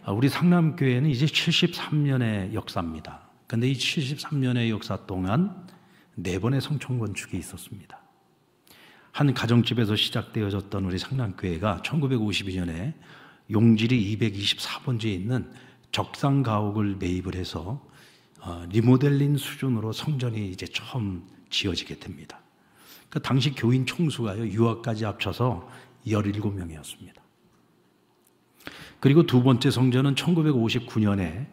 우리 상남교회는 이제 73년의 역사입니다. 그런데 이 73년의 역사 동안 4번의 성촌 건축이 있었습니다. 한 가정집에서 시작되어졌던 우리 상남교회가 1952년에 용지리 224번지에 있는 적상가옥을 매입을 해서 리모델링 수준으로 성전이 이제 처음 지어지게 됩니다. 그 당시 교인 총수가요, 유아까지 합쳐서 17명이었습니다. 그리고 두 번째 성전은 1959년에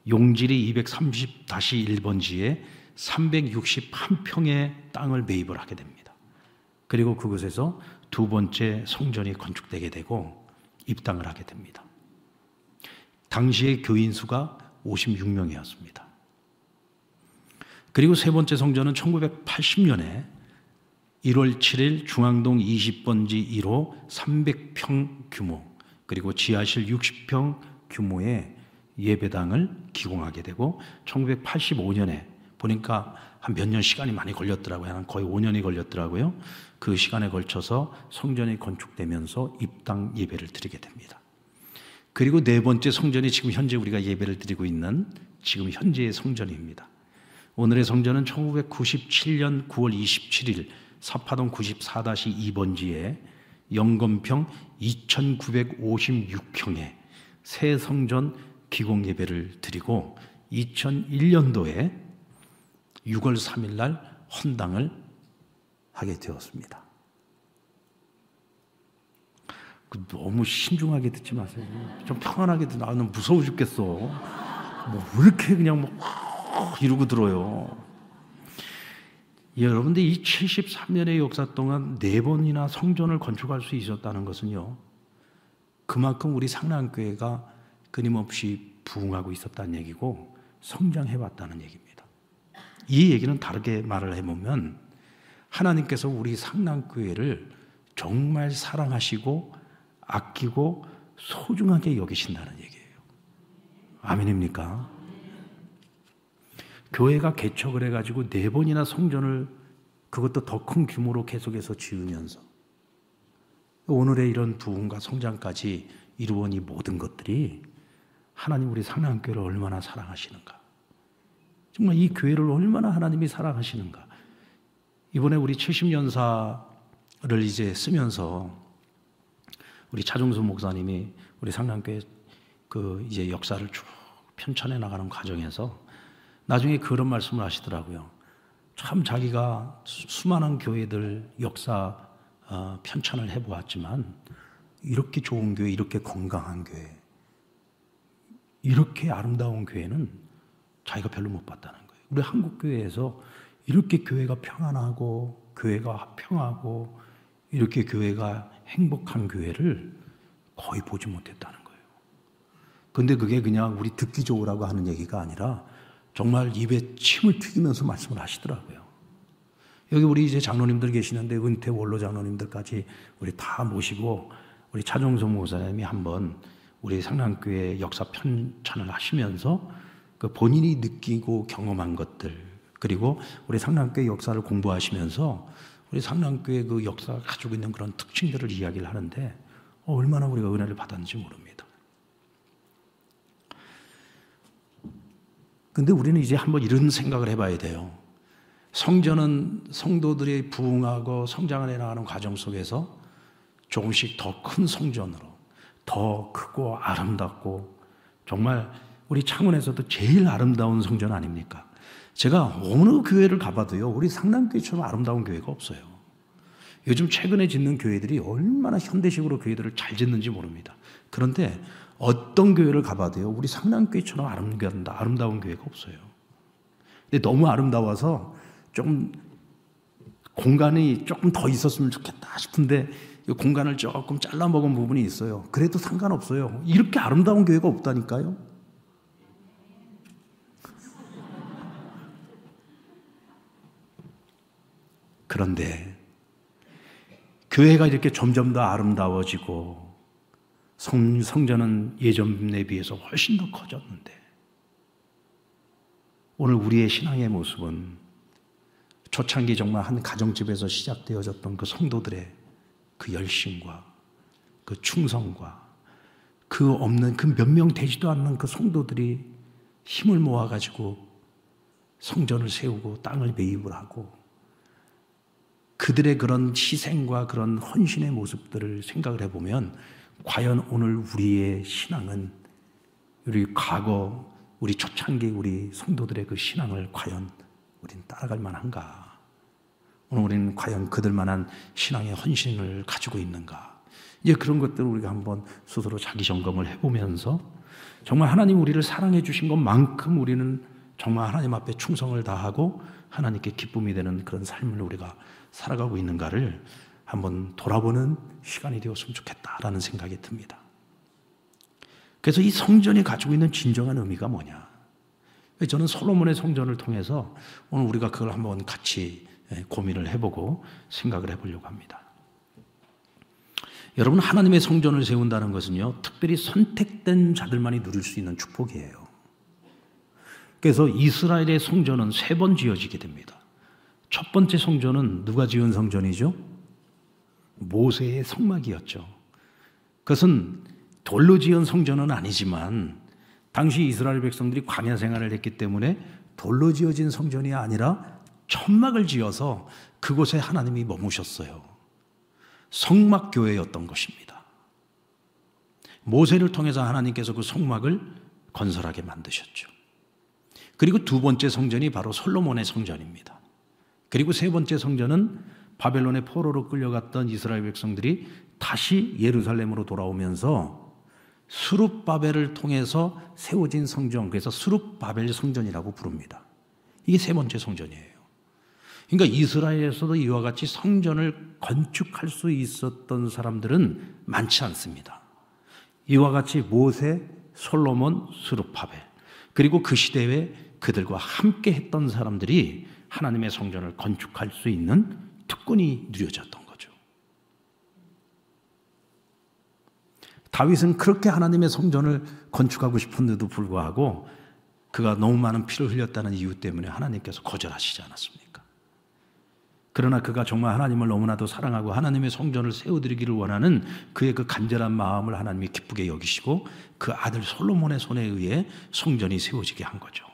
용지리 230-1번지에 361평의 땅을 매입을 하게 됩니다. 그리고 그곳에서 두 번째 성전이 건축되게 되고 입당을 하게 됩니다. 당시의 교인 수가 56명이었습니다. 그리고 세 번째 성전은 1980년에 1월 7일 중앙동 20번지 1호 300평 규모 그리고 지하실 60평 규모의 예배당을 기공하게 되고 1985년에 보니까 한 몇 년 시간이 많이 걸렸더라고요. 한 거의 5년이 걸렸더라고요. 그 시간에 걸쳐서 성전이 건축되면서 입당 예배를 드리게 됩니다. 그리고 네 번째 성전이 지금 현재 우리가 예배를 드리고 있는 지금 현재의 성전입니다. 오늘의 성전은 1997년 9월 27일 사파동 94-2번지에 영건평 2956평의 새 성전 기공 예배를 드리고 2001년도에 6월 3일 날 헌당을 하게 되었습니다. 너무 신중하게 듣지 마세요. 좀 평안하게 듣. 나는 무서워 죽겠어. 왜 이렇게 그냥 이러고 들어요. 여러분들 이 73년의 역사 동안 4번이나 성전을 건축할 수 있었다는 것은요, 그만큼 우리 상남교회가 끊임없이 부흥하고 있었다는 얘기고 성장해왔다는 얘기입니다. 이 얘기는 다르게 말을 해보면 하나님께서 우리 상남교회를 정말 사랑하시고 아끼고 소중하게 여기신다는 얘기예요. 아멘입니까? 교회가 개척을 해가지고 4번이나 성전을 그것도 더 큰 규모로 계속해서 지으면서 오늘의 이런 부흥과 성장까지 이루어온 이 모든 것들이 하나님 우리 상남교회를 얼마나 사랑하시는가, 정말 이 교회를 얼마나 하나님이 사랑하시는가. 이번에 우리 70년사를 이제 쓰면서 우리 차종수 목사님이 우리 상남교회 그 이제 역사를 쭉 편찬해 나가는 과정에서 나중에 그런 말씀을 하시더라고요. 참 자기가 수많은 교회들 역사 편찬을 해보았지만 이렇게 좋은 교회, 이렇게 건강한 교회, 이렇게 아름다운 교회는 자기가 별로 못 봤다는 거예요. 우리 한국교회에서 이렇게 교회가 평안하고 교회가 화평하고 이렇게 교회가 행복한 교회를 거의 보지 못했다는 거예요. 근데 그게 그냥 우리 듣기 좋으라고 하는 얘기가 아니라 정말 입에 침을 튀기면서 말씀을 하시더라고요. 여기 우리 이제 장로님들 계시는데 은퇴 원로 장로님들까지 우리 다 모시고 우리 차종수 목사님이 한번 우리 상남교회 역사 편찬을 하시면서 그 본인이 느끼고 경험한 것들, 그리고 우리 상남교회 역사를 공부하시면서 우리 상남교회 그 역사가 가지고 있는 그런 특징들을 이야기를 하는데 얼마나 우리가 은혜를 받았는지 모릅니다. 근데 우리는 이제 한번 이런 생각을 해봐야 돼요. 성전은 성도들이 부흥하고 성장을 해나가는 과정 속에서 조금씩 더 큰 성전으로, 더 크고 아름답고 정말 우리 창원에서도 제일 아름다운 성전 아닙니까? 제가 어느 교회를 가봐도요, 우리 상남교회처럼 아름다운 교회가 없어요. 요즘 최근에 짓는 교회들이 얼마나 현대식으로 교회들을 잘 짓는지 모릅니다. 그런데 어떤 교회를 가봐도요, 우리 상남교회처럼 아름다운 교회가 없어요. 근데 너무 아름다워서 좀 공간이 조금 더 있었으면 좋겠다 싶은데 이 공간을 조금 잘라먹은 부분이 있어요. 그래도 상관없어요. 이렇게 아름다운 교회가 없다니까요. 그런데 교회가 이렇게 점점 더 아름다워지고 성전은 예전에 비해서 훨씬 더 커졌는데 오늘 우리의 신앙의 모습은 초창기 정말 한 가정집에서 시작되어졌던 그 성도들의 그 열심과 그 충성과 그 없는 그 몇 명 되지도 않는 그 성도들이 힘을 모아가지고 성전을 세우고 땅을 매입을 하고 그들의 그런 희생과 그런 헌신의 모습들을 생각을 해보면 과연 오늘 우리의 신앙은 우리 과거 우리 초창기 우리 성도들의 그 신앙을 과연 우리는 따라갈 만한가? 오늘 우리는 과연 그들만한 신앙의 헌신을 가지고 있는가? 이제 그런 것들을 우리가 한번 스스로 자기 점검을 해보면서 정말 하나님 우리를 사랑해 주신 것만큼 우리는 정말 하나님 앞에 충성을 다하고 하나님께 기쁨이 되는 그런 삶을 우리가 살아가고 있는가를 한번 돌아보는 시간이 되었으면 좋겠다라는 생각이 듭니다. 그래서 이 성전이 가지고 있는 진정한 의미가 뭐냐? 저는 솔로몬의 성전을 통해서 오늘 우리가 그걸 한번 같이 고민을 해보고 생각을 해보려고 합니다. 여러분, 하나님의 성전을 세운다는 것은요, 특별히 선택된 자들만이 누릴 수 있는 축복이에요. 그래서 이스라엘의 성전은 3번 지어지게 됩니다. 첫 번째 성전은 누가 지은 성전이죠? 모세의 성막이었죠. 그것은 돌로 지은 성전은 아니지만 당시 이스라엘 백성들이 광야 생활을 했기 때문에 돌로 지어진 성전이 아니라 천막을 지어서 그곳에 하나님이 머무셨어요. 성막교회였던 것입니다. 모세를 통해서 하나님께서 그 성막을 건설하게 만드셨죠. 그리고 두 번째 성전이 바로 솔로몬의 성전입니다. 그리고 세 번째 성전은 바벨론의 포로로 끌려갔던 이스라엘 백성들이 다시 예루살렘으로 돌아오면서 스룹바벨을 통해서 세워진 성전, 그래서 스룹바벨 성전이라고 부릅니다. 이게 세 번째 성전이에요. 그러니까 이스라엘에서도 이와 같이 성전을 건축할 수 있었던 사람들은 많지 않습니다. 이와 같이 모세, 솔로몬, 스룹바벨, 그리고 그 시대에 그들과 함께 했던 사람들이 하나님의 성전을 건축할 수 있는 특권이 누려졌던 거죠. 다윗은 그렇게 하나님의 성전을 건축하고 싶은데도 불구하고 그가 너무 많은 피를 흘렸다는 이유 때문에 하나님께서 거절하시지 않았습니까? 그러나 그가 정말 하나님을 너무나도 사랑하고 하나님의 성전을 세워드리기를 원하는 그의 그 간절한 마음을 하나님이 기쁘게 여기시고 그 아들 솔로몬의 손에 의해 성전이 세워지게 한 거죠.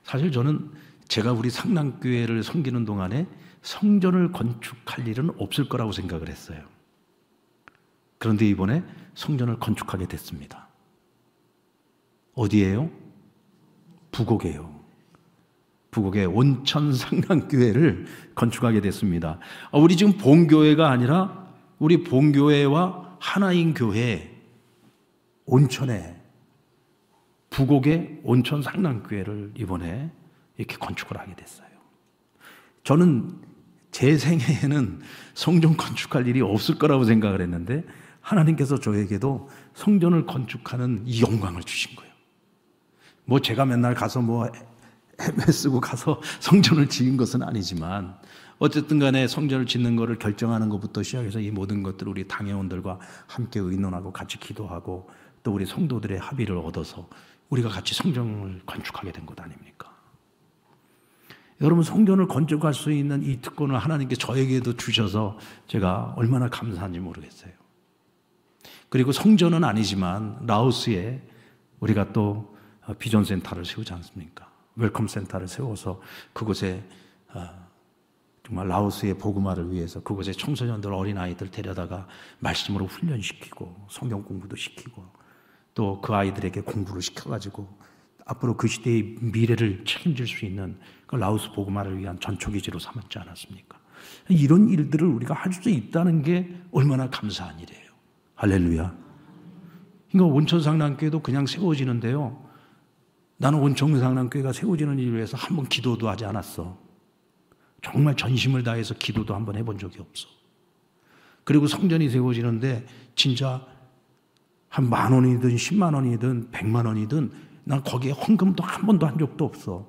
사실 저는 제가 우리 상남교회를 섬기는 동안에 성전을 건축할 일은 없을 거라고 생각을 했어요. 그런데 이번에 성전을 건축하게 됐습니다. 어디예요? 부곡이에요. 부곡의 온천 상남교회를 건축하게 됐습니다. 우리 지금 본교회가 아니라 우리 본교회와 하나인 교회 온천에 부곡의 온천 상남교회를 이번에 이렇게 건축을 하게 됐어요. 저는 제 생애에는 성전 건축할 일이 없을 거라고 생각을 했는데 하나님께서 저에게도 성전을 건축하는 이 영광을 주신 거예요. 뭐 제가 맨날 가서 뭐 헤매쓰고 가서 성전을 지은 것은 아니지만 어쨌든 간에 성전을 짓는 것을 결정하는 것부터 시작해서 이 모든 것들을 우리 당회원들과 함께 의논하고 같이 기도하고 또 우리 성도들의 합의를 얻어서 우리가 같이 성전을 건축하게 된 것 아닙니까? 여러분, 성전을 건축할 수 있는 이 특권을 하나님께 저에게도 주셔서 제가 얼마나 감사한지 모르겠어요. 그리고 성전은 아니지만 라오스에 우리가 또 비전센터를 세우지 않습니까? 웰컴 센터를 세워서 그곳에 정말 라오스의 복음화를 위해서 그곳에 청소년들, 어린아이들 데려다가 말씀으로 훈련시키고 성경 공부도 시키고 또 그 아이들에게 공부를 시켜가지고 앞으로 그 시대의 미래를 책임질 수 있는 그 라오스 복음화를 위한 전초기지로 삼았지 않았습니까? 이런 일들을 우리가 할 수 있다는 게 얼마나 감사한 일이에요. 할렐루야. 그러니까 온천상남교회도 그냥 세워지는데요, 나는 온천상남교회가 세워지는 일을 위해서 한 번 기도도 하지 않았어. 정말 전심을 다해서 기도도 한 번 해본 적이 없어. 그리고 성전이 세워지는데 진짜 한 10,000원이든 10만 원이든 100만 원이든 난 거기에 헌금도 한 번도 한 적도 없어.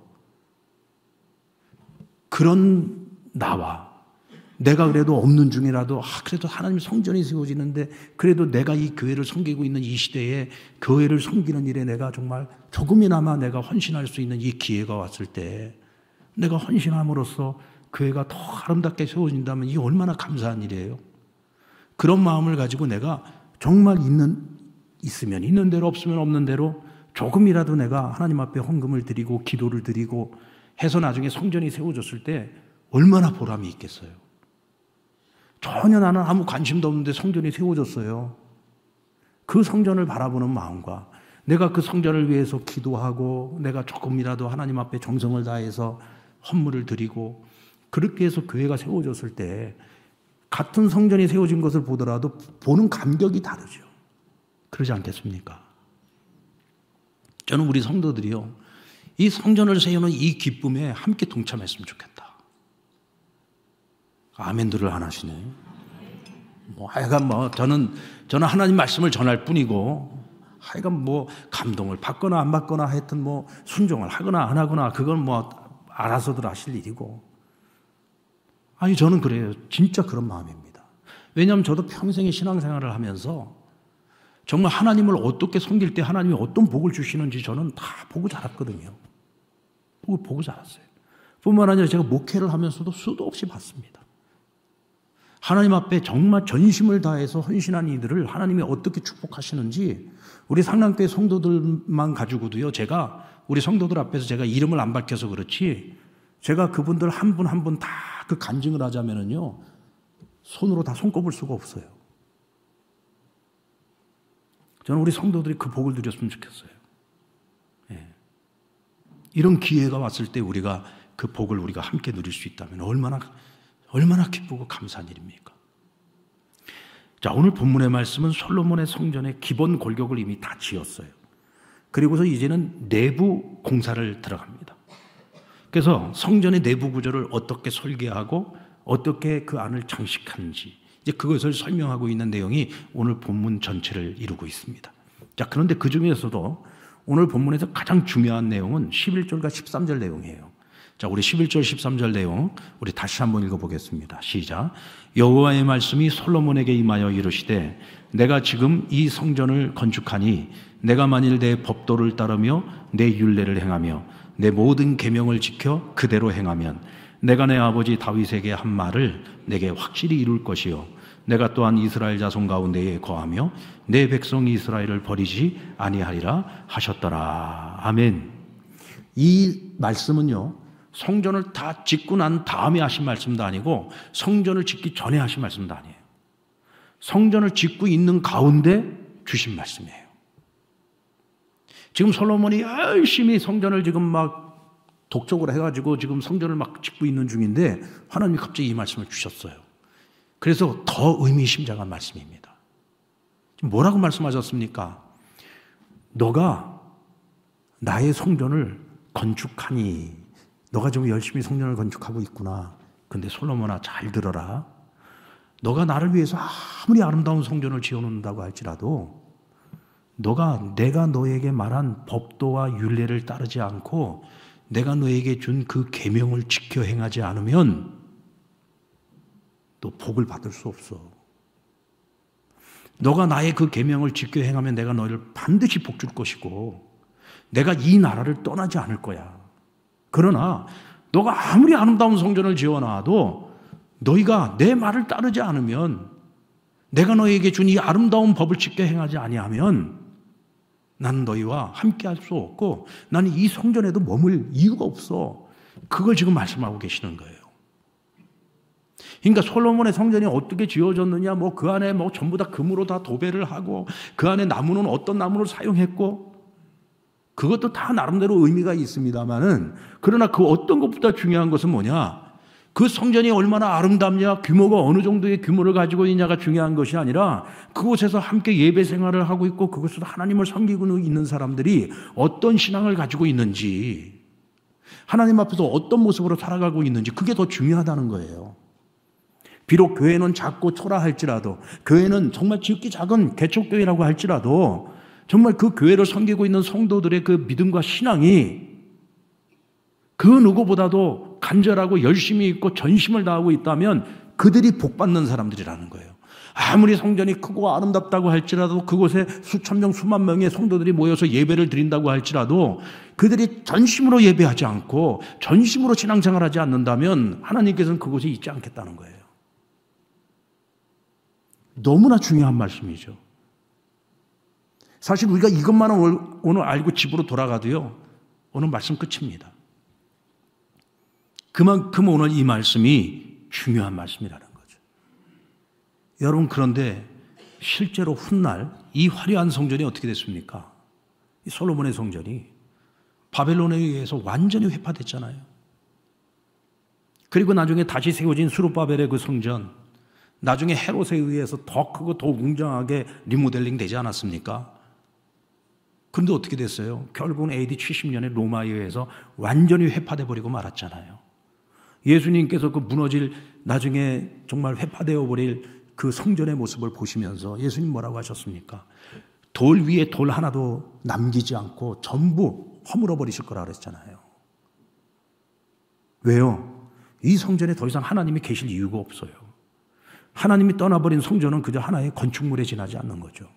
그런 나와 내가 그래도 없는 중이라도 그래도 하나님 성전이 세워지는데 그래도 내가 이 교회를 섬기고 있는 이 시대에 교회를 섬기는 일에 내가 정말 조금이나마 내가 헌신할 수 있는 이 기회가 왔을 때 내가 헌신함으로써 교회가 더 아름답게 세워진다면 이 얼마나 감사한 일이에요. 그런 마음을 가지고 내가 정말 있는 있으면 있는 대로 없으면 없는 대로 조금이라도 내가 하나님 앞에 헌금을 드리고 기도를 드리고 해서 나중에 성전이 세워졌을 때 얼마나 보람이 있겠어요. 전혀 나는 아무 관심도 없는데 성전이 세워졌어요. 그 성전을 바라보는 마음과 내가 그 성전을 위해서 기도하고 내가 조금이라도 하나님 앞에 정성을 다해서 헌물을 드리고 그렇게 해서 교회가 세워졌을 때 같은 성전이 세워진 것을 보더라도 보는 감격이 다르죠. 그러지 않겠습니까? 저는 우리 성도들이요, 이 성전을 세우는 이 기쁨에 함께 동참했으면 좋겠다. 아멘들을 안 하시네. 하여간 저는 하나님 말씀을 전할 뿐이고, 하여간 감동을 받거나 안 받거나 하여튼 순종을 하거나 안 하거나 그건 알아서들 하실 일이고. 아니, 저는 그래요. 진짜 그런 마음입니다. 왜냐하면 저도 평생의 신앙생활을 하면서 정말 하나님을 어떻게 섬길 때 하나님이 어떤 복을 주시는지 저는 다 보고 자랐거든요. 보고 자랐어요. 뿐만 아니라 제가 목회를 하면서도 수도 없이 봤습니다. 하나님 앞에 정말 전심을 다해서 헌신한 이들을 하나님이 어떻게 축복하시는지 우리 상랑교회 성도들만 가지고도요, 제가 우리 성도들 앞에서 제가 이름을 안 밝혀서 그렇지 제가 그분들 한 분 한 분 다 그 간증을 하자면은요, 손으로 다 손꼽을 수가 없어요. 저는 우리 성도들이 그 복을 누렸으면 좋겠어요. 예. 이런 기회가 왔을 때 우리가 그 복을 우리가 함께 누릴 수 있다면 얼마나 기쁘고 감사한 일입니까? 자, 오늘 본문의 말씀은 솔로몬의 성전의 기본 골격을 이미 다 지었어요. 그리고서 이제는 내부 공사를 들어갑니다. 그래서 성전의 내부 구조를 어떻게 설계하고 어떻게 그 안을 장식하는지 이제 그것을 설명하고 있는 내용이 오늘 본문 전체를 이루고 있습니다. 자, 그런데 그 중에서도 오늘 본문에서 가장 중요한 내용은 11절과 13절 내용이에요. 자, 우리 11절 13절 내용 우리 다시 한번 읽어보겠습니다. 시작. 여호와의 말씀이 솔로몬에게 임하여 이르시되 내가 지금 이 성전을 건축하니 내가 만일 내 법도를 따르며 내 율례를 행하며 내 모든 계명을 지켜 그대로 행하면 내가 내 아버지 다윗에게 한 말을 내게 확실히 이룰 것이요 내가 또한 이스라엘 자손 가운데에 거하며 내 백성 이스라엘을 버리지 아니하리라 하셨더라. 아멘. 이 말씀은요, 성전을 다 짓고 난 다음에 하신 말씀도 아니고 성전을 짓기 전에 하신 말씀도 아니에요. 성전을 짓고 있는 가운데 주신 말씀이에요. 지금 솔로몬이 열심히 성전을 지금 독촉을 해가지고 지금 성전을 짓고 있는 중인데 하나님이 갑자기 이 말씀을 주셨어요. 그래서 더 의미심장한 말씀입니다. 지금 뭐라고 말씀하셨습니까? 너가 나의 성전을 건축하니, 너가 지금 열심히 성전을 건축하고 있구나. 근데 솔로몬아, 잘 들어라. 너가 나를 위해서 아무리 아름다운 성전을 지어놓는다고 할지라도 내가 너에게 말한 법도와 율례를 따르지 않고 내가 너에게 준 그 계명을 지켜 행하지 않으면 너 복을 받을 수 없어. 너가 나의 그 계명을 지켜 행하면 내가 너를 반드시 복 줄 것이고 내가 이 나라를 떠나지 않을 거야. 그러나 너가 아무리 아름다운 성전을 지어놔도 너희가 내 말을 따르지 않으면, 내가 너희에게 준 이 아름다운 법을 지켜 행하지 아니하면 나는 너희와 함께 할 수 없고 나는 이 성전에도 머물 이유가 없어. 그걸 지금 말씀하고 계시는 거예요. 그러니까 솔로몬의 성전이 어떻게 지어졌느냐, 그 안에 전부 다 금으로 다 도배를 하고 그 안에 나무는 어떤 나무를 사용했고, 그것도 다 나름대로 의미가 있습니다만은, 그러나 그 어떤 것보다 중요한 것은 뭐냐, 그 성전이 얼마나 아름답냐, 규모가 어느 정도의 규모를 가지고 있냐가 중요한 것이 아니라 그곳에서 함께 예배 생활을 하고 있고 그곳에서 하나님을 섬기고 있는 사람들이 어떤 신앙을 가지고 있는지, 하나님 앞에서 어떤 모습으로 살아가고 있는지, 그게 더 중요하다는 거예요. 비록 교회는 작고 초라할지라도, 교회는 정말 지극히 작은 개척교회라고 할지라도 정말 그 교회를 섬기고 있는 성도들의 그 믿음과 신앙이 그 누구보다도 간절하고 열심히 있고 전심을 다하고 있다면 그들이 복받는 사람들이라는 거예요. 아무리 성전이 크고 아름답다고 할지라도, 그곳에 수천 명 수만 명의 성도들이 모여서 예배를 드린다고 할지라도 그들이 전심으로 예배하지 않고 전심으로 신앙생활하지 않는다면 하나님께서는 그곳에 있지 않겠다는 거예요. 너무나 중요한 말씀이죠. 사실 우리가 이것만 오늘 알고 집으로 돌아가도요, 오늘 말씀 끝입니다. 그만큼 오늘 이 말씀이 중요한 말씀이라는 거죠. 여러분, 그런데 실제로 훗날 이 화려한 성전이 어떻게 됐습니까? 이 솔로몬의 성전이 바벨론에 의해서 완전히 회파됐잖아요. 그리고 나중에 다시 세워진 스룹바벨의 그 성전, 나중에 헤롯에 의해서 더 크고 더 웅장하게 리모델링 되지 않았습니까? 그런데 어떻게 됐어요? 결국은 AD 70년에 로마에 의해서 완전히 회파돼 버리고 말았잖아요. 예수님께서 그 무너질, 나중에 정말 회파되어 버릴 그 성전의 모습을 보시면서 예수님 뭐라고 하셨습니까? 돌 위에 돌 하나도 남기지 않고 전부 허물어 버리실 거라 그랬잖아요. 왜요? 이 성전에 더 이상 하나님이 계실 이유가 없어요. 하나님이 떠나버린 성전은 그저 하나의 건축물에 지나지 않는 거죠.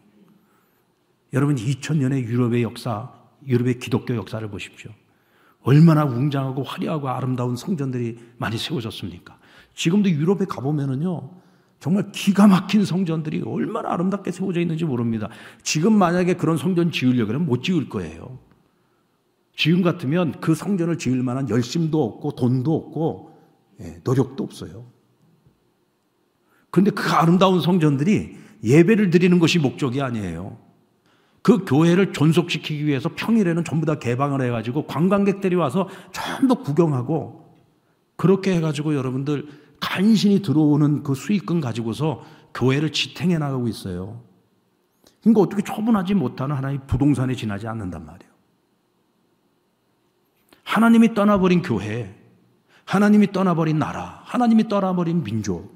여러분, 2000년의 유럽의 역사, 유럽의 기독교 역사를 보십시오. 얼마나 웅장하고 화려하고 아름다운 성전들이 많이 세워졌습니까? 지금도 유럽에 가보면은요, 정말 기가 막힌 성전들이 얼마나 아름답게 세워져 있는지 모릅니다. 지금 만약에 그런 성전 지으려고 하면 못 지을 거예요. 지금 같으면 그 성전을 지을 만한 열심도 없고 돈도 없고 노력도 없어요. 그런데 그 아름다운 성전들이 예배를 드리는 것이 목적이 아니에요. 그 교회를 존속시키기 위해서 평일에는 전부 다 개방을 해가지고 관광객들이 와서 전부 구경하고, 그렇게 해가지고 여러분들 간신히 들어오는 그 수익금 가지고서 교회를 지탱해 나가고 있어요. 그러니까 어떻게 처분하지 못하는 하나의 부동산에 지나지 않는단 말이에요. 하나님이 떠나버린 교회, 하나님이 떠나버린 나라, 하나님이 떠나버린 민족,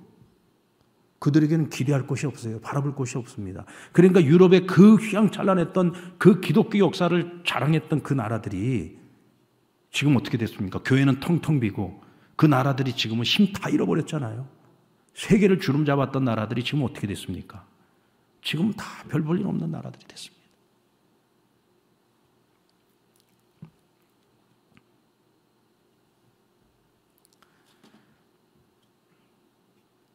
그들에게는 기대할 곳이 없어요. 바라볼 곳이 없습니다. 그러니까 유럽의 그 휘황찬란했던 그 기독교 역사를 자랑했던 그 나라들이 지금 어떻게 됐습니까? 교회는 텅텅 비고 그 나라들이 지금은 힘 다 잃어버렸잖아요. 세계를 주름잡았던 나라들이 지금 어떻게 됐습니까? 지금 다 별 볼 일 없는 나라들이 됐습니다.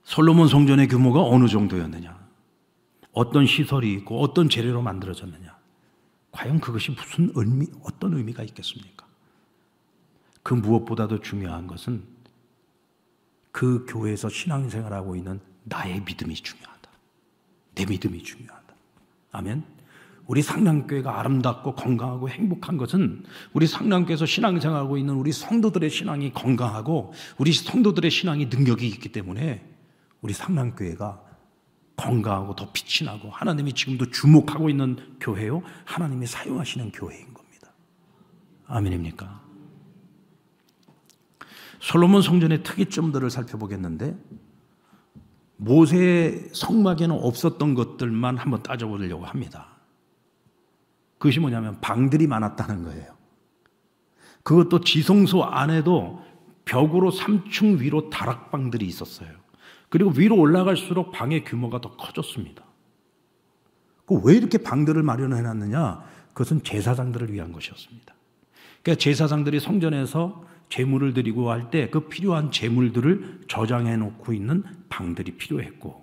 솔로몬 성전의 규모가 어느 정도였느냐? 어떤 시설이 있고 어떤 재료로 만들어졌느냐? 과연 그것이 무슨 어떤 의미가 있겠습니까? 그 무엇보다도 중요한 것은 그 교회에서 신앙생활하고 있는 나의 믿음이 중요하다. 내 믿음이 중요하다. 아멘. 우리 상량교회가 아름답고 건강하고 행복한 것은 우리 상량교회에서 신앙생활하고 있는 우리 성도들의 신앙이 건강하고 우리 성도들의 신앙이 능력이 있기 때문에 우리 상랑교회가 건강하고 더 빛이 나고 하나님이 지금도 주목하고 있는 교회요, 하나님이 사용하시는 교회인 겁니다. 아멘입니까? 솔로몬 성전의 특이점들을 살펴보겠는데, 모세의 성막에는 없었던 것들만 한번 따져보려고 합니다. 그것이 뭐냐면 방들이 많았다는 거예요. 그것도 지성소 안에도 벽으로 3층 위로 다락방들이 있었어요. 그리고 위로 올라갈수록 방의 규모가 더 커졌습니다. 왜 이렇게 방들을 마련해 놨느냐? 그것은 제사장들을 위한 것이었습니다. 그러니까 제사장들이 성전에서 제물을 드리고 할 때 그 필요한 제물들을 저장해 놓고 있는 방들이 필요했고,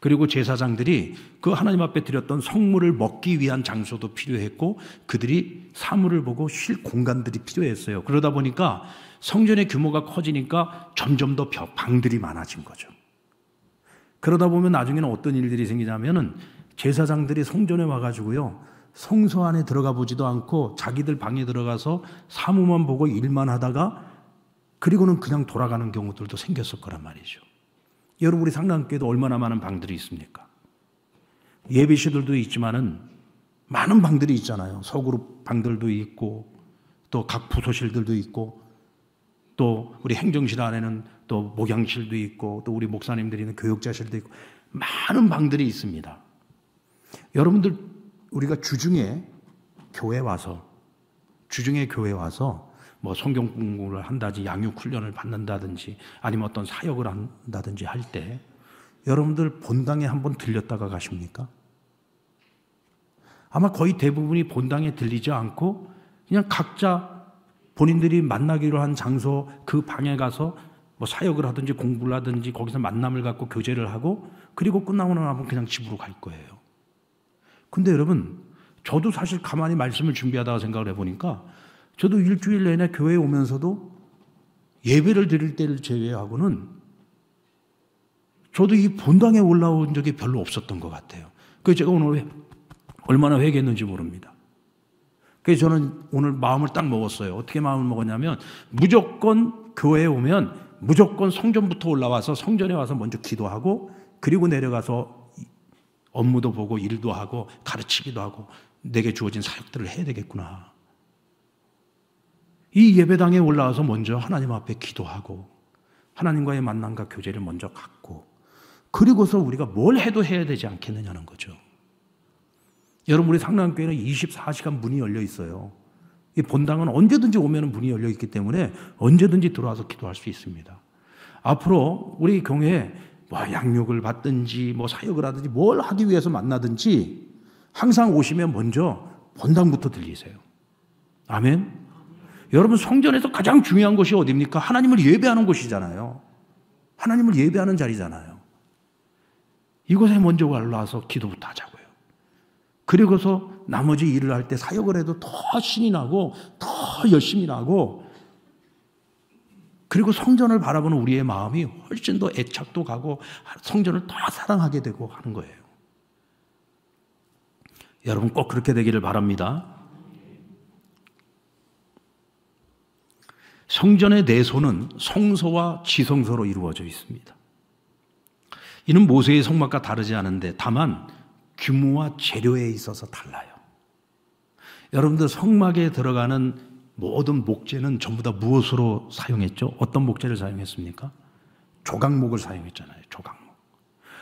그리고 제사장들이 그 하나님 앞에 드렸던 성물을 먹기 위한 장소도 필요했고, 그들이 사물을 보고 쉴 공간들이 필요했어요. 그러다 보니까 성전의 규모가 커지니까 점점 더 방들이 많아진 거죠. 그러다 보면 나중에는 어떤 일들이 생기냐면은 제사장들이 성전에 와가지고요, 성소 안에 들어가 보지도 않고 자기들 방에 들어가서 사무만 보고 일만 하다가 그리고는 그냥 돌아가는 경우들도 생겼을 거란 말이죠. 여러분, 우리 상랑교회도 얼마나 많은 방들이 있습니까? 예배실들도 있지만은 많은 방들이 있잖아요. 소그룹 방들도 있고 또 각 부서실들도 있고 또 우리 행정실 안에는 또 목양실도 있고 또 우리 목사님들이 있는 교육자실도 있고 많은 방들이 있습니다. 여러분들, 우리가 주중에 교회 와서 뭐 성경 공부를 한다든지 양육 훈련을 받는다든지 아니면 어떤 사역을 한다든지 할 때 여러분들 본당에 한번 들렸다가 가십니까? 아마 거의 대부분이 본당에 들리지 않고 그냥 각자 본인들이 만나기로 한 장소 그 방에 가서 뭐 사역을 하든지 공부를 하든지 거기서 만남을 갖고 교제를 하고 그리고 끝나고 나면 그냥 집으로 갈 거예요. 근데 여러분, 저도 사실 가만히 말씀을 준비하다가 생각을 해보니까 저도 일주일 내내 교회에 오면서도 예배를 드릴 때를 제외하고는 저도 이 본당에 올라온 적이 별로 없었던 것 같아요. 그래서 제가 오늘 얼마나 회개했는지 모릅니다. 그래서 저는 오늘 마음을 딱 먹었어요. 어떻게 마음을 먹었냐면 무조건 교회에 오면 무조건 성전부터 올라와서 성전에 와서 먼저 기도하고 그리고 내려가서 업무도 보고 일도 하고 가르치기도 하고 내게 주어진 사역들을 해야 되겠구나. 이 예배당에 올라와서 먼저 하나님 앞에 기도하고 하나님과의 만남과 교제를 먼저 갖고 그리고서 우리가 뭘 해도 해야 되지 않겠느냐는 거죠. 여러분 우리 상남교회는 24시간 문이 열려 있어요. 이 본당은 언제든지 오면 문이 열려 있기 때문에 언제든지 들어와서 기도할 수 있습니다. 앞으로 우리 교회에 양육을 받든지 사역을 하든지 뭘 하기 위해서 만나든지 항상 오시면 먼저 본당부터 들리세요. 아멘. 여러분 성전에서 가장 중요한 것이 어디입니까? 하나님을 예배하는 곳이잖아요. 하나님을 예배하는 자리잖아요. 이곳에 먼저 올라와서 기도부터 하자고요. 그리고서 나머지 일을 할 때 사역을 해도 더 신이 나고 더 열심히 나고 그리고 성전을 바라보는 우리의 마음이 훨씬 더 애착도 가고 성전을 더 사랑하게 되고 하는 거예요. 여러분 꼭 그렇게 되기를 바랍니다. 성전의 내소는 성소와 지성소로 이루어져 있습니다. 이는 모세의 성막과 다르지 않은데 다만 규모와 재료에 있어서 달라요. 여러분들 성막에 들어가는 모든 목재는 전부 다 무엇으로 사용했죠? 어떤 목재를 사용했습니까? 조각목을 사용했잖아요. 조각목.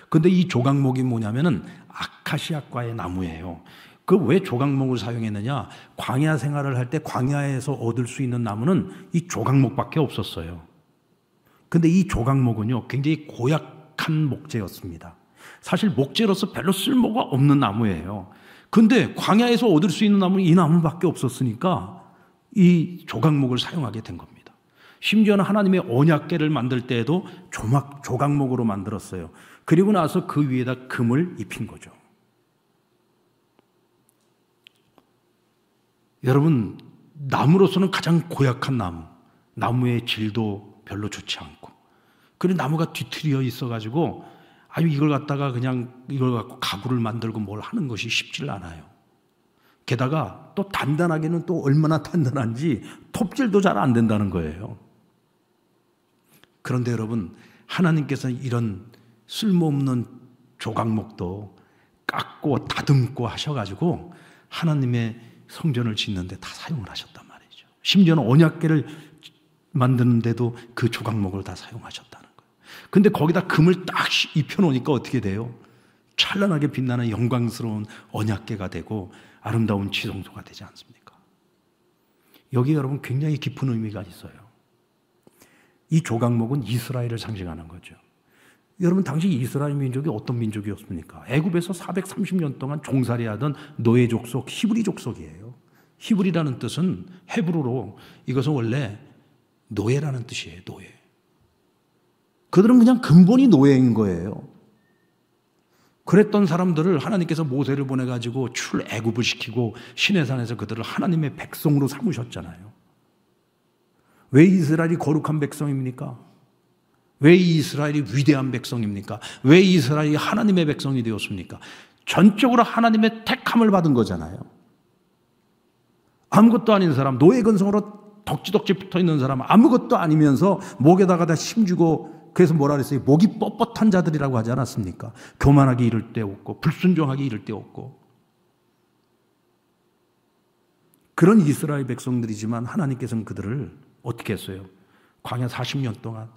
근데 이 조각목이 뭐냐면은 아카시아과의 나무예요. 그 왜 조각목을 사용했느냐? 광야 생활을 할 때 광야에서 얻을 수 있는 나무는 이 조각목밖에 없었어요. 근데 이 조각목은요, 굉장히 고약한 목재였습니다. 사실 목재로서 별로 쓸모가 없는 나무예요. 근데 광야에서 얻을 수 있는 나무는 이 나무밖에 없었으니까 이 조각목을 사용하게 된 겁니다. 심지어는 하나님의 언약궤를 만들 때에도 조각목으로 만들었어요. 그리고 나서 그 위에다 금을 입힌 거죠. 여러분, 나무로서는 가장 고약한 나무, 나무의 질도 별로 좋지 않고, 그리고 나무가 뒤틀려 있어가지고 이걸 갖다가 그냥 이걸 갖고 가구를 만들고 뭘 하는 것이 쉽질 않아요. 게다가 또 단단하게는 또 얼마나 단단한지 톱질도 잘 안 된다는 거예요. 그런데 여러분, 하나님께서는 이런 쓸모없는 조각목도 깎고 다듬고 하셔가지고 하나님의 성전을 짓는데 다 사용을 하셨단 말이죠. 심지어는 언약궤를 만드는데도 그 조각목을 다 사용하셨다는 거예요. 근데 거기다 금을 딱 입혀놓으니까 어떻게 돼요? 찬란하게 빛나는 영광스러운 언약궤가 되고 아름다운 지성소가 되지 않습니까? 여기 여러분 굉장히 깊은 의미가 있어요. 이 조각목은 이스라엘을 상징하는 거죠. 여러분 당시 이스라엘 민족이 어떤 민족이었습니까? 애굽에서 430년 동안 종살이하던 노예 족속, 히브리 족속이에요. 히브리라는 뜻은 헤브루로 이것은 원래 노예라는 뜻이에요. 노예. 그들은 그냥 근본이 노예인 거예요. 그랬던 사람들을 하나님께서 모세를 보내가지고 출애굽을 시키고 시내산에서 그들을 하나님의 백성으로 삼으셨잖아요. 왜 이스라엘이 거룩한 백성입니까? 왜 이스라엘이 위대한 백성입니까? 왜 이스라엘이 하나님의 백성이 되었습니까? 전적으로 하나님의 택함을 받은 거잖아요. 아무것도 아닌 사람, 노예 근성으로 덕지덕지 붙어있는 사람, 아무것도 아니면서 목에다가 다 심주고, 그래서 뭐라 그랬어요? 목이 뻣뻣한 자들이라고 하지 않았습니까? 교만하게 이를 데 없고 불순종하게 이를 데 없고, 그런 이스라엘 백성들이지만 하나님께서는 그들을 어떻게 했어요? 광야 40년 동안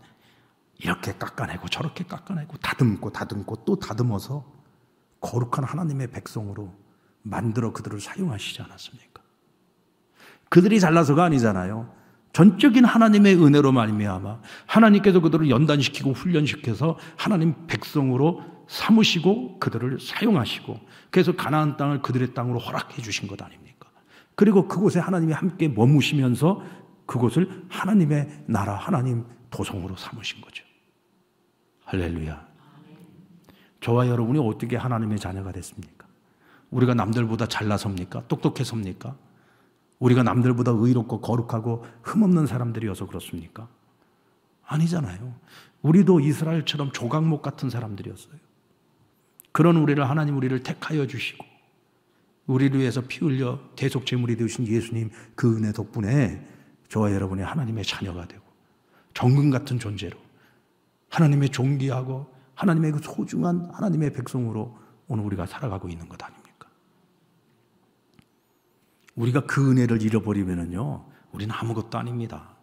이렇게 깎아내고 저렇게 깎아내고 다듬고 또 다듬어서 거룩한 하나님의 백성으로 만들어 그들을 사용하시지 않았습니까? 그들이 잘나서가 아니잖아요. 전적인 하나님의 은혜로 말미암아 하나님께서 그들을 연단시키고 훈련시켜서 하나님 백성으로 삼으시고 그들을 사용하시고, 그래서 가나안 땅을 그들의 땅으로 허락해 주신 것 아닙니까? 그리고 그곳에 하나님이 함께 머무시면서 그곳을 하나님의 나라, 하나님 도성으로 삼으신 거죠. 할렐루야. 저와 여러분이 어떻게 하나님의 자녀가 됐습니까? 우리가 남들보다 잘나섭니까? 똑똑해서입니까? 우리가 남들보다 의롭고 거룩하고 흠없는 사람들이어서 그렇습니까? 아니잖아요. 우리도 이스라엘처럼 조각목 같은 사람들이었어요. 그런 하나님 우리를 택하여 주시고 우리를 위해서 피 흘려 대속제물이 되신 예수님 그 은혜 덕분에 저와 여러분이 하나님의 자녀가 되고 정금 같은 존재로 하나님의 존귀하고 하나님의 그 소중한 하나님의 백성으로 오늘 우리가 살아가고 있는 것 아닙니까? 우리가 그 은혜를 잃어버리면요, 우리는 아무것도 아닙니다.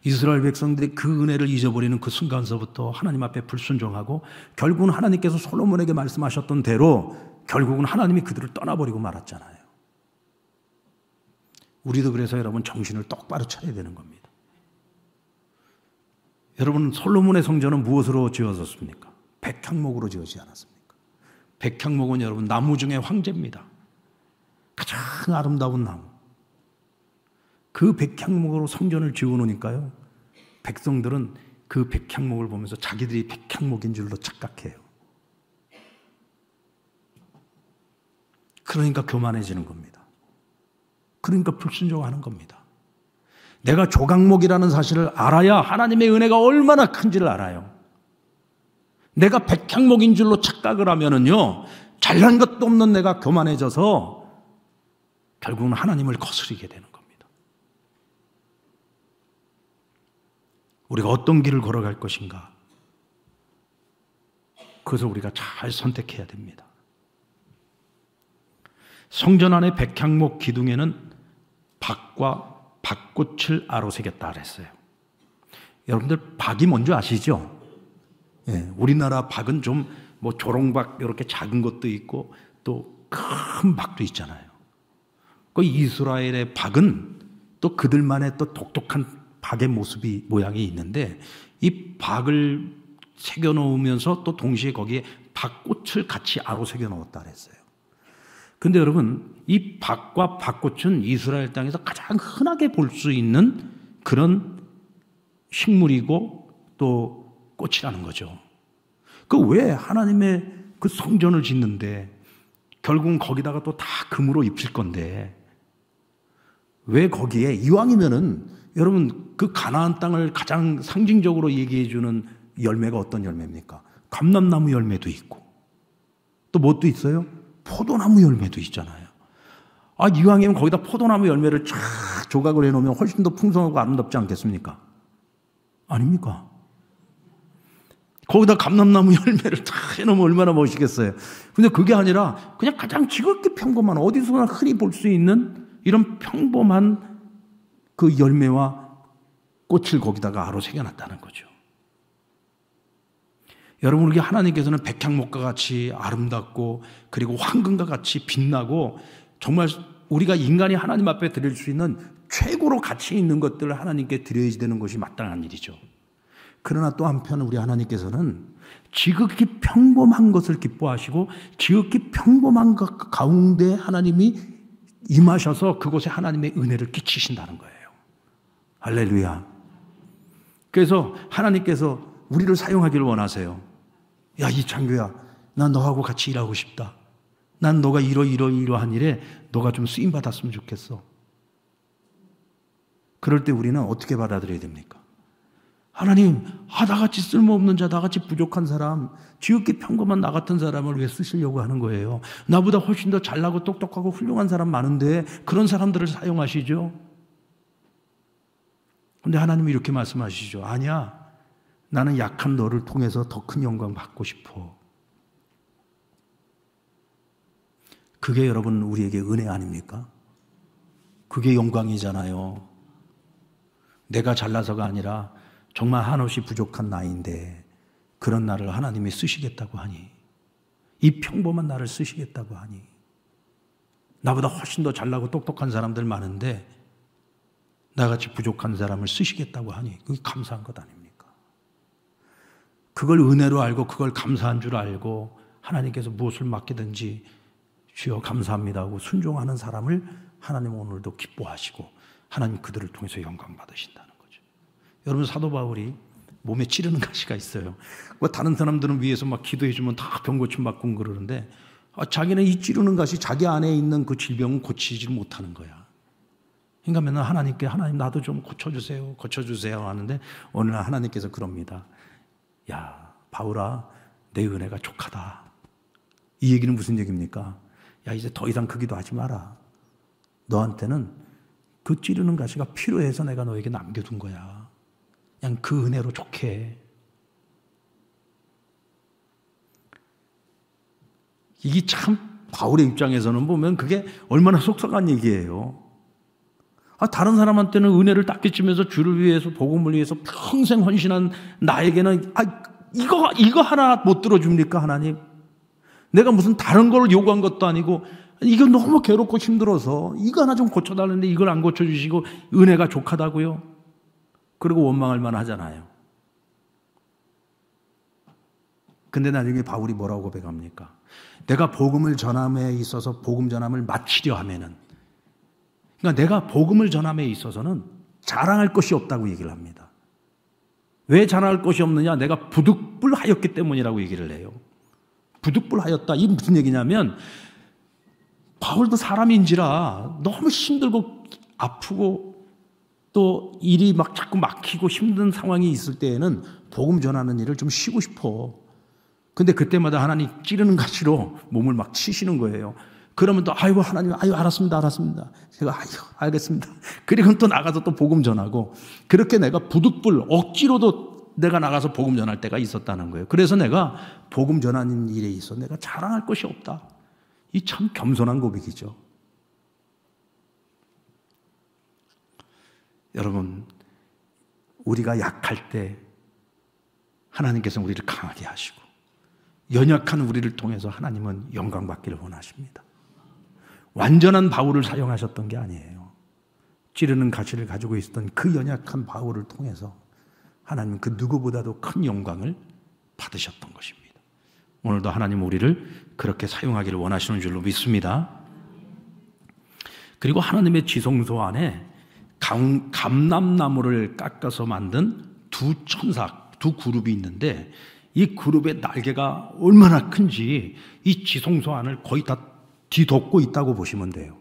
이스라엘 백성들이 그 은혜를 잊어버리는 그 순간서부터 하나님 앞에 불순종하고 결국은 하나님께서 솔로몬에게 말씀하셨던 대로 결국은 하나님이 그들을 떠나버리고 말았잖아요. 우리도 그래서 여러분 정신을 똑바로 차려야 되는 겁니다. 여러분 솔로몬의 성전은 무엇으로 지어졌습니까? 백향목으로 지어지지 않았습니까? 백향목은 여러분 나무 중에 황제입니다. 가장 아름다운 나무. 그 백향목으로 성전을 지어놓으니까요, 백성들은 그 백향목을 보면서 자기들이 백향목인 줄로 착각해요. 그러니까 교만해지는 겁니다. 그러니까 불순종하는 겁니다. 내가 조각목이라는 사실을 알아야 하나님의 은혜가 얼마나 큰지를 알아요. 내가 백향목인 줄로 착각을 하면은요, 잘난 것도 없는 내가 교만해져서 결국은 하나님을 거스르게 되는 겁니다. 우리가 어떤 길을 걸어갈 것인가? 그것을 우리가 잘 선택해야 됩니다. 성전 안의 백향목 기둥에는 박과 박꽃을 아로새겼다 그랬어요. 여러분들 박이 뭔지 아시죠? 예, 우리나라 박은 좀 뭐 조롱박 이렇게 작은 것도 있고 또 큰 박도 있잖아요. 그 이스라엘의 박은 또 그들만의 또 독특한 박의 모양이 있는데 이 박을 새겨 놓으면서 또 동시에 거기에 박꽃을 같이 아로새겨 놓았다 그랬어요. 근데 여러분 이 박과 박꽃은 이스라엘 땅에서 가장 흔하게 볼 수 있는 그런 식물이고 또 꽃이라는 거죠. 그 왜 하나님의 그 성전을 짓는데 결국은 거기다가 또 다 금으로 입힐 건데 왜 거기에 이왕이면은 여러분 그 가나안 땅을 가장 상징적으로 얘기해 주는 열매가 어떤 열매입니까? 감람나무 열매도 있고 또 뭣도 있어요? 포도나무 열매도 있잖아요. 아, 이왕이면 거기다 포도나무 열매를 쫙 조각을 해놓으면 훨씬 더 풍성하고 아름답지 않겠습니까? 아닙니까? 거기다 감람나무 열매를 탁 해놓으면 얼마나 멋있겠어요. 근데 그게 아니라 그냥 가장 지극히 평범한 어디서나 흔히 볼 수 있는 이런 평범한 그 열매와 꽃을 거기다가 아로새겨놨다는 거죠. 여러분, 우리 하나님께서는 백향목과 같이 아름답고 그리고 황금과 같이 빛나고 정말 우리가 인간이 하나님 앞에 드릴 수 있는 최고로 가치 있는 것들을 하나님께 드려야 되는 것이 마땅한 일이죠. 그러나 또 한편 우리 하나님께서는 지극히 평범한 것을 기뻐하시고 지극히 평범한 것 가운데 하나님이 임하셔서 그곳에 하나님의 은혜를 끼치신다는 거예요. 할렐루야. 그래서 하나님께서 우리를 사용하기를 원하세요. 야, 이창규야, 난 너하고 같이 일하고 싶다. 난 너가 이러한 일에 너가 좀 쓰임받았으면 좋겠어. 그럴 때 우리는 어떻게 받아들여야 됩니까? 하나님, 나같이 쓸모없는 자, 나같이 부족한 사람, 지극히 평범한 나 같은 사람을 왜 쓰시려고 하는 거예요? 나보다 훨씬 더 잘나고 똑똑하고 훌륭한 사람 많은데 그런 사람들을 사용하시죠? 근데 하나님이 이렇게 말씀하시죠. 아니야, 나는 약한 너를 통해서 더 큰 영광 받고 싶어. 그게 여러분 우리에게 은혜 아닙니까? 그게 영광이잖아요. 내가 잘나서가 아니라 정말 한없이 부족한 나인데 그런 나를 하나님이 쓰시겠다고 하니, 이 평범한 나를 쓰시겠다고 하니, 나보다 훨씬 더 잘나고 똑똑한 사람들 많은데 나같이 부족한 사람을 쓰시겠다고 하니 그게 감사한 것 아닙니까? 그걸 은혜로 알고 그걸 감사한 줄 알고 하나님께서 무엇을 맡기든지 주여 감사합니다 하고 순종하는 사람을 하나님 오늘도 기뻐하시고 하나님 그들을 통해서 영광 받으신다는 거죠. 여러분, 사도 바울이 몸에 찌르는 가시가 있어요. 다른 사람들은 위에서 막 기도해 주면 다 병 고침 받고 그러는데 자기는 이 찌르는 것이 자기 안에 있는 그 질병은 고치지 못하는 거야. 그러니까 맨날 하나님께 하나님 나도 좀 고쳐주세요. 고쳐주세요 하는데 어느 날 하나님께서 그럽니다. 야 바울아 내 은혜가 족하다. 이 얘기는 무슨 얘기입니까? 야 이제 더 이상 그 기도하지 마라. 너한테는 그 찌르는 가시가 필요해서 내가 너에게 남겨둔 거야. 그냥 그 은혜로 족해. 이게 참 바울의 입장에서는 보면 그게 얼마나 속상한 얘기예요. 다른 사람한테는 은혜를 딱 끼치면서 주를 위해서 복음을 위해서 평생 헌신한 나에게는 이거 하나 못 들어줍니까 하나님? 내가 무슨 다른 걸 요구한 것도 아니고 이거 너무 괴롭고 힘들어서 이거 하나 좀 고쳐달라는데 이걸 안 고쳐주시고 은혜가 족하다고요? 그리고 원망할 만하잖아요. 근데 나중에 바울이 뭐라고 고백합니까? 내가 복음을 전함에 있어서 복음 전함을 마치려 하면은, 그러니까 내가 복음을 전함에 있어서는 자랑할 것이 없다고 얘기를 합니다. 왜 자랑할 것이 없느냐? 내가 부득불하였기 때문이라고 얘기를 해요. 부득불하였다. 이게 무슨 얘기냐면 바울도 사람인지라 너무 힘들고 아프고 또 일이 막 자꾸 막히고 힘든 상황이 있을 때에는 복음 전하는 일을 좀 쉬고 싶어. 근데 그때마다 하나님 찌르는 가시로 몸을 막 치시는 거예요. 그러면 또 아이고 하나님 알았습니다. 제가 알겠습니다. 그리고 또 나가서 또 복음 전하고 그렇게 내가 부득불 억지로도 내가 나가서 복음 전할 때가 있었다는 거예요. 그래서 내가 복음 전하는 일에 있어 내가 자랑할 것이 없다. 이 참 겸손한 고백이죠. 여러분 우리가 약할 때 하나님께서 우리를 강하게 하시고 연약한 우리를 통해서 하나님은 영광 받기를 원하십니다. 완전한 바울을 사용하셨던 게 아니에요. 찌르는 가시를 가지고 있었던 그 연약한 바울을 통해서 하나님은 그 누구보다도 큰 영광을 받으셨던 것입니다. 오늘도 하나님 우리를 그렇게 사용하기를 원하시는 줄로 믿습니다. 그리고 하나님의 지성소 안에 감람나무를 깎아서 만든 두 천사, 두 그룹이 있는데 이 그룹의 날개가 얼마나 큰지 이 지성소 안을 거의 다 뒤덮고 있다고 보시면 돼요.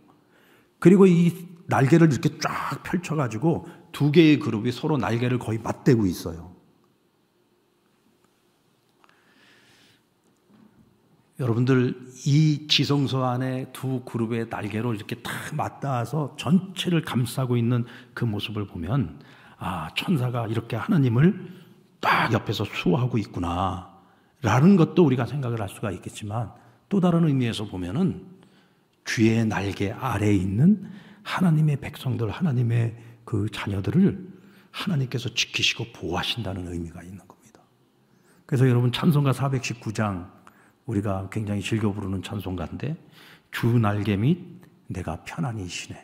그리고 이 날개를 이렇게 쫙 펼쳐가지고 두 개의 그룹이 서로 날개를 거의 맞대고 있어요. 여러분들 이 지성소 안에 두 그룹의 날개로 이렇게 딱 맞닿아서 전체를 감싸고 있는 그 모습을 보면 천사가 이렇게 하나님을 딱 옆에서 수호하고 있구나 라는 것도 우리가 생각을 할 수가 있겠지만 또 다른 의미에서 보면은 주의 날개 아래에 있는 하나님의 백성들, 하나님의 그 자녀들을 하나님께서 지키시고 보호하신다는 의미가 있는 겁니다. 그래서 여러분 찬송가 419장 우리가 굉장히 즐겨 부르는 찬송가인데 주 날개 밑 내가 편안히 쉬네.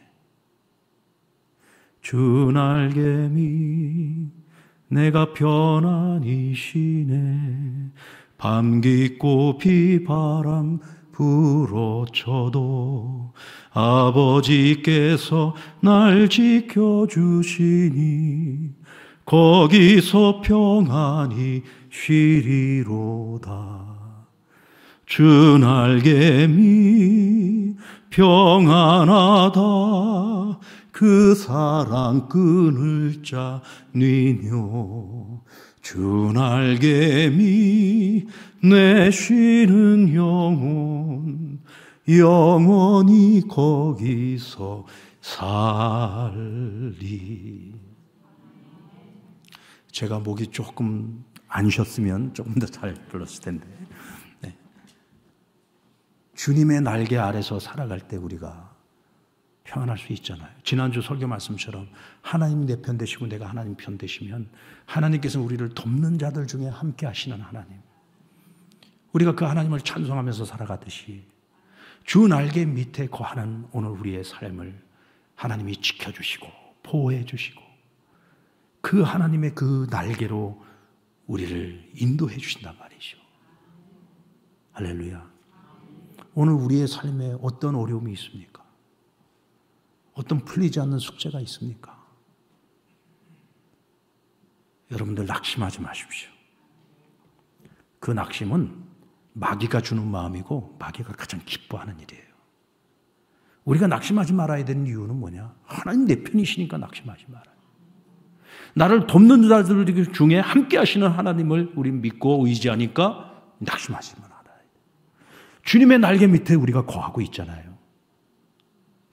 주 날개 밑 내가 편안히 쉬네. 밤 깊고 비바람 불어쳐도 아버지께서 날 지켜주시니 거기서 평안히 쉬리로다. 주 날개 밑 평안하다. 그 사랑 끊을 자 니뇨. 주 날개 밑 내 쉬는 영혼 영원히 거기서 살리. 제가 목이 조금 안 쉬었으면 조금 더 잘 불렀을 텐데 네. 주님의 날개 아래서 살아갈 때 우리가 평안할 수 있잖아요. 지난주 설교 말씀처럼 하나님 내 편 되시고 내가 하나님 편 되시면 하나님께서 우리를 돕는 자들 중에 함께 하시는 하나님, 우리가 그 하나님을 찬송하면서 살아가듯이 주 날개 밑에 거하는 오늘 우리의 삶을 하나님이 지켜주시고 보호해 주시고 그 하나님의 그 날개로 우리를 인도해 주신단 말이죠. 할렐루야. 오늘 우리의 삶에 어떤 어려움이 있습니까? 어떤 풀리지 않는 숙제가 있습니까? 여러분들 낙심하지 마십시오. 그 낙심은 마귀가 주는 마음이고 마귀가 가장 기뻐하는 일이에요. 우리가 낙심하지 말아야 되는 이유는 뭐냐? 하나님 내 편이시니까 낙심하지 말아요. 나를 돕는 자들 중에 함께 하시는 하나님을 우리 믿고 의지하니까 낙심하시면 알아요. 주님의 날개 밑에 우리가 거하고 있잖아요.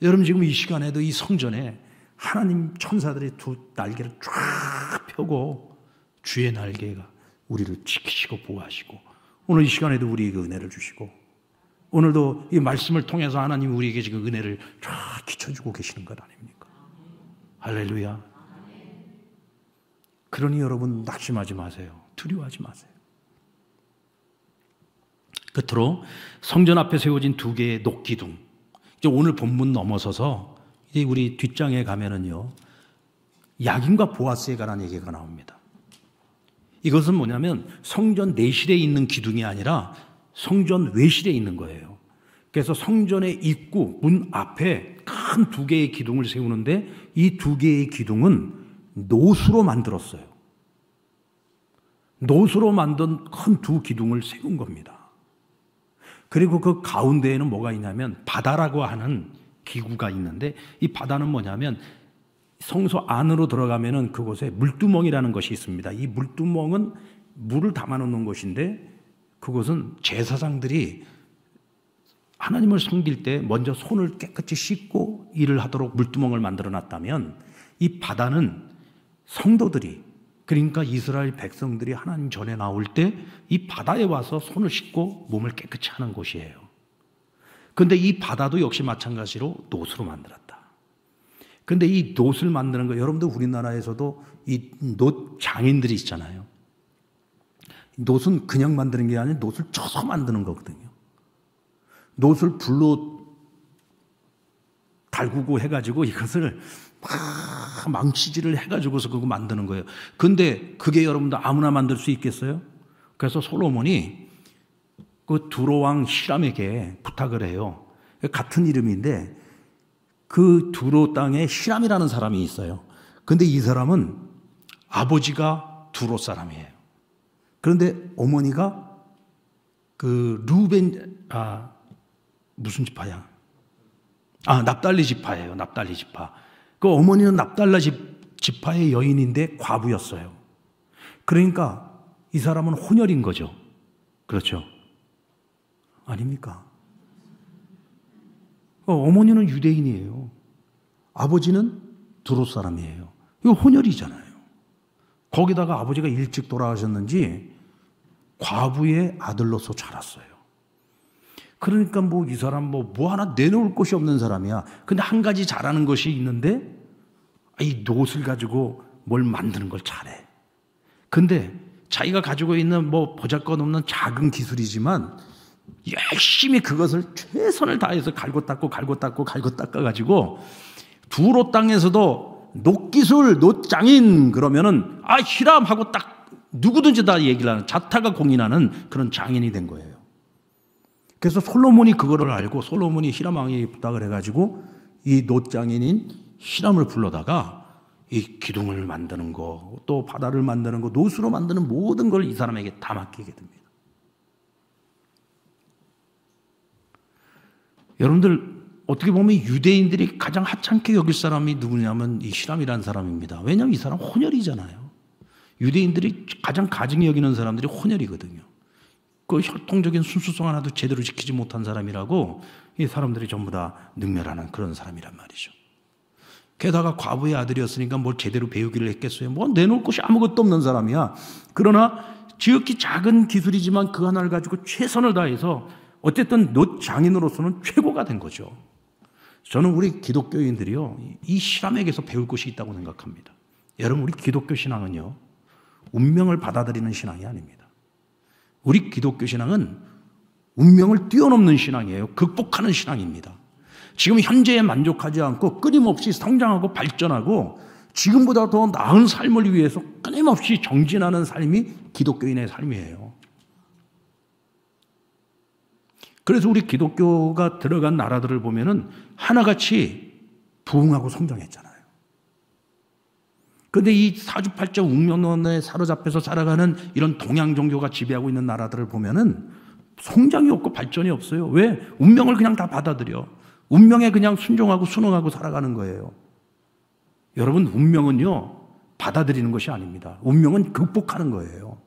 여러분 지금 이 시간에도 이 성전에 하나님 천사들이 두 날개를 쫙 펴고 주의 날개가 우리를 지키시고 보호하시고 오늘 이 시간에도 우리에게 은혜를 주시고 오늘도 이 말씀을 통해서 하나님 우리에게 지금 은혜를 쫙 끼쳐주고 계시는 것 아닙니까? 할렐루야. 그러니 여러분 낙심하지 마세요. 두려워하지 마세요. 끝으로 성전 앞에 세워진 두 개의 녹기둥. 이제 오늘 본문 넘어서서 이제 우리 뒷장에 가면은요, 야긴과 보아스에 관한 얘기가 나옵니다. 이것은 뭐냐면 성전 내실에 있는 기둥이 아니라 성전 외실에 있는 거예요. 그래서 성전의 입구, 문 앞에 큰 두 개의 기둥을 세우는데 이 두 개의 기둥은 노수로 만들었어요. 노수로 만든 큰 두 기둥을 세운 겁니다. 그리고 그 가운데에는 뭐가 있냐면 바다라고 하는 기구가 있는데 이 바다는 뭐냐면 성소 안으로 들어가면은 그곳에 물두멍이라는 것이 있습니다. 이 물두멍은 물을 담아놓는 곳인데 그곳은 제사장들이 하나님을 섬길 때 먼저 손을 깨끗이 씻고 일을 하도록 물두멍을 만들어 놨다면 이 바다는 성도들이 그러니까 이스라엘 백성들이 하나님 전에 나올 때 이 바다에 와서 손을 씻고 몸을 깨끗이 하는 곳이에요. 그런데 이 바다도 역시 마찬가지로 놋으로 만들었다. 그런데 이 놋을 만드는 거 여러분들 우리나라에서도 이 놋 장인들이 있잖아요. 놋은 그냥 만드는 게 아니라 놋을 쳐서 만드는 거거든요. 놋을 불로 달구고 해가지고 이것을 막 망치질을 해가지고서 그거 만드는 거예요. 근데 그게 여러분들 아무나 만들 수 있겠어요? 그래서 솔로몬이 그 두로왕 히람에게 부탁을 해요. 같은 이름인데 그 두로 땅에 히람이라는 사람이 있어요. 근데 이 사람은 아버지가 두로 사람이에요. 그런데 어머니가 그 무슨 지파야? 납달리 지파예요. 납달리 지파. 그 어머니는 납달리 지파의 여인인데 과부였어요. 그러니까 이 사람은 혼혈인 거죠. 그렇죠? 아닙니까? 어머니는 유대인이에요. 아버지는 두로 사람이에요. 이거 혼혈이잖아요. 거기다가 아버지가 일찍 돌아가셨는지 과부의 아들로서 자랐어요. 그러니까 이 사람 뭐 하나 내놓을 곳이 없는 사람이야. 근데 한 가지 잘하는 것이 있는데 이 놋을 가지고 뭘 만드는 걸 잘해. 근데 자기가 가지고 있는 보잘것없는 작은 기술이지만 열심히 그것을 최선을 다해서 갈고 닦아가지고 두로 땅에서도 놋기술, 놋장인 그러면은 히람하고 딱 누구든지 다 얘기를 하는 자타가 공인하는 그런 장인이 된 거예요. 그래서 솔로몬이 그거를 알고 솔로몬이 히람 왕에게 부탁을 해가지고 이 놋장인인 히람을 불러다가 이 기둥을 만드는 거, 또 바다를 만드는 거, 놋으로 만드는 모든 걸 이 사람에게 다 맡기게 됩니다. 여러분들 어떻게 보면 유대인들이 가장 하찮게 여길 사람이 누구냐면 이 히람이라는 사람입니다. 왜냐하면 이 사람 혼혈이잖아요. 유대인들이 가장 가증히 여기는 사람들이 혼혈이거든요. 그 혈통적인 순수성 하나도 제대로 지키지 못한 사람이라고 이 사람들이 전부 다 능멸하는 그런 사람이란 말이죠. 게다가 과부의 아들이었으니까 뭘 제대로 배우기를 했겠어요. 내놓을 곳이 아무것도 없는 사람이야. 그러나 지극히 작은 기술이지만 그 하나를 가지고 최선을 다해서 어쨌든 놋 장인으로서는 최고가 된 거죠. 저는 우리 기독교인들이요, 이 히람에게서 배울 것이 있다고 생각합니다. 여러분, 우리 기독교 신앙은요, 운명을 받아들이는 신앙이 아닙니다. 우리 기독교 신앙은 운명을 뛰어넘는 신앙이에요. 극복하는 신앙입니다. 지금 현재에 만족하지 않고 끊임없이 성장하고 발전하고 지금보다 더 나은 삶을 위해서 끊임없이 정진하는 삶이 기독교인의 삶이에요. 그래서 우리 기독교가 들어간 나라들을 보면은 하나같이 부흥하고 성장했잖아요. 그런데 이 사주팔자 운명론에 사로잡혀서 살아가는 이런 동양 종교가 지배하고 있는 나라들을 보면은 성장이 없고 발전이 없어요. 왜? 운명을 그냥 다 받아들여. 운명에 그냥 순종하고 순응하고 살아가는 거예요. 여러분, 운명은요, 받아들이는 것이 아닙니다. 운명은 극복하는 거예요.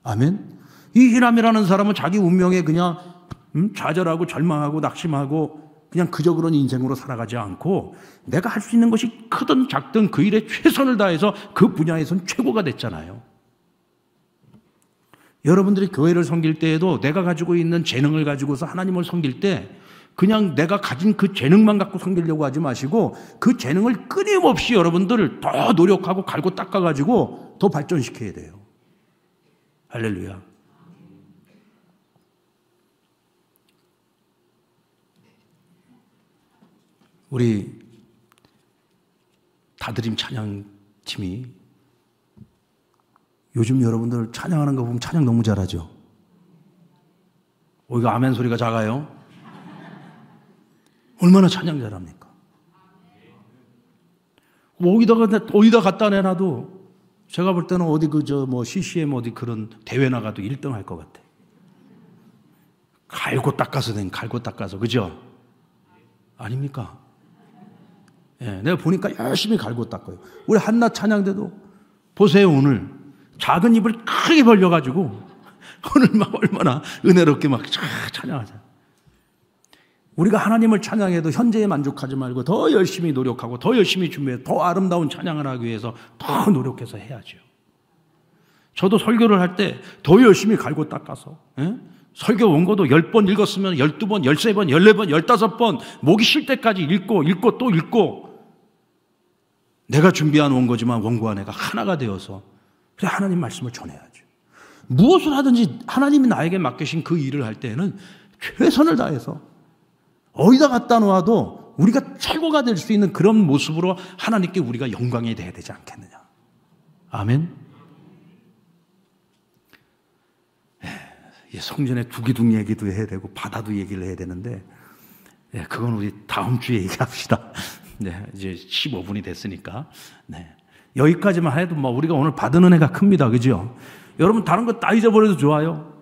아멘? 이 히람이라는 사람은 자기 운명에 그냥 좌절하고 절망하고 낙심하고 그냥 그저 그런 인생으로 살아가지 않고 내가 할 수 있는 것이 크든 작든 그 일에 최선을 다해서 그 분야에선 최고가 됐잖아요. 여러분들이 교회를 섬길 때에도 내가 가지고 있는 재능을 가지고서 하나님을 섬길 때 그냥 내가 가진 그 재능만 갖고 섬기려고 하지 마시고 그 재능을 끊임없이 여러분들 더 노력하고 갈고 닦아가지고 더 발전시켜야 돼요. 할렐루야. 우리 다드림 찬양팀이 요즘 여러분들 찬양하는 거 보면 찬양 너무 잘하죠? 이거 아멘 소리가 작아요? 얼마나 찬양 잘합니까? 어디다 갖다 내놔도 제가 볼 때는 어디 CCM 어디 그런 대회 나가도 1등 할 것 같아. 갈고 닦아서, 그죠? 아닙니까? 예, 내가 보니까 열심히 갈고 닦아요. 우리 한낮 찬양대도 보세요, 오늘. 작은 입을 크게 벌려가지고 오늘 막 얼마나 은혜롭게 막 찬양하자. 우리가 하나님을 찬양해도 현재에 만족하지 말고 더 열심히 노력하고 더 열심히 준비해 더 아름다운 찬양을 하기 위해서 더 노력해서 해야죠. 저도 설교를 할 때 더 열심히 갈고 닦아서 설교 원고도 10번 읽었으면 12번, 13번, 14번, 15번 목이 쉴 때까지 읽고 또 읽고 내가 준비한 원고지만 원고 안에가 하나가 되어서 그래 하나님 말씀을 전해야죠. 무엇을 하든지 하나님이 나에게 맡기신 그 일을 할 때에는 최선을 다해서 어디다 갖다 놓아도 우리가 최고가 될 수 있는 그런 모습으로 하나님께 우리가 영광이 돼야 되지 않겠느냐. 아멘. 성전의 두기둥 얘기도 해야 되고 바다도 얘기를 해야 되는데 그건 우리 다음 주에 얘기합시다. 이제 15분이 됐으니까 여기까지만 해도 우리가 오늘 받은 은혜가 큽니다. 그죠? 여러분 다른 거 다 잊어버려도 좋아요.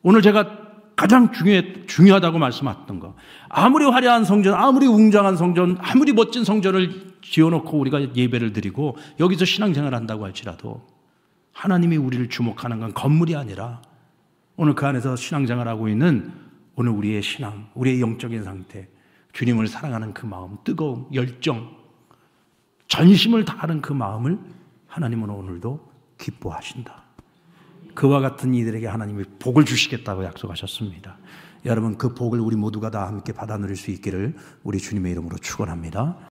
오늘 제가 가장 중요하다고 말씀하셨던 거, 아무리 화려한 성전, 아무리 웅장한 성전, 아무리 멋진 성전을 지어놓고 우리가 예배를 드리고 여기서 신앙생활을 한다고 할지라도 하나님이 우리를 주목하는 건 건물이 아니라 오늘 그 안에서 신앙생활하고 있는 오늘 우리의 신앙, 우리의 영적인 상태, 주님을 사랑하는 그 마음, 뜨거움, 열정, 전심을 다하는 그 마음을 하나님은 오늘도 기뻐하신다. 그와 같은 이들에게 하나님이 복을 주시겠다고 약속하셨습니다. 여러분 그 복을 우리 모두가 다 함께 받아 누릴 수 있기를 우리 주님의 이름으로 축원합니다.